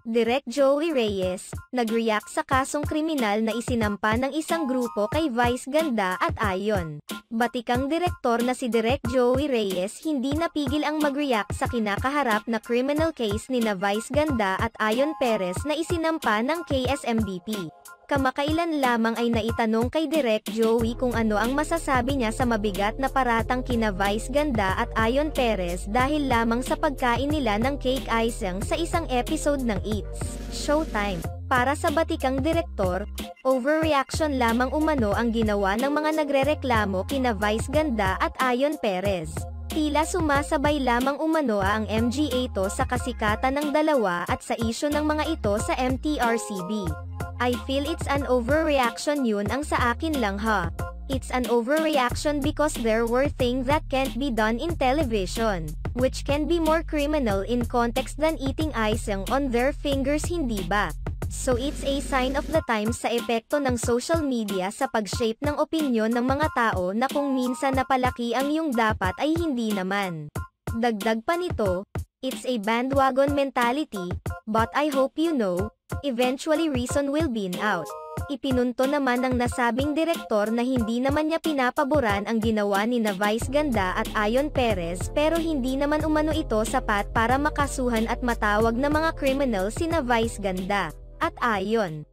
Direk Joey Reyes, nag-react sa kasong kriminal na isinampa ng isang grupo kay Vice Ganda at Ayon. Batikang direktor na si Direk Joey Reyes hindi napigil ang mag-react sa kinakaharap na criminal case ni na Vice Ganda at Ayon Perez na isinampa ng KSMDP. Kamakailan lamang ay naitanong kay Direk Joey kung ano ang masasabi niya sa mabigat na paratang kina Vice Ganda at Ayon Perez dahil lamang sa pagkain nila ng cake icing sa isang episode ng It's Showtime. Para sa batikang direktor, overreaction lamang umano ang ginawa ng mga nagrereklamo kina Vice Ganda at Ayon Perez. Tila sumasabay lamang umano ang MGA to sa kasikatan ng dalawa at sa isyu ng mga ito sa MTRCB. I feel it's an overreaction, yun ang sa akin lang ha. It's an overreaction because there were things that can't be done in television, which can be more criminal in context than eating icing on their fingers, hindi ba? So it's a sign of the times sa epekto ng social media sa pag-shape ng opinyon ng mga tao na kung minsan napalaki ang yung dapat ay hindi naman. Dagdag pa nito, it's a bandwagon mentality, but I hope you know, eventually reason will win out. Ipinunto naman ng nasabing direktor na hindi naman niya pinapaboran ang ginawa ni na Vice Ganda at Ayon Perez pero hindi naman umano ito sapat para makasuhan at matawag na mga criminal sina Vice Ganda at Ayon.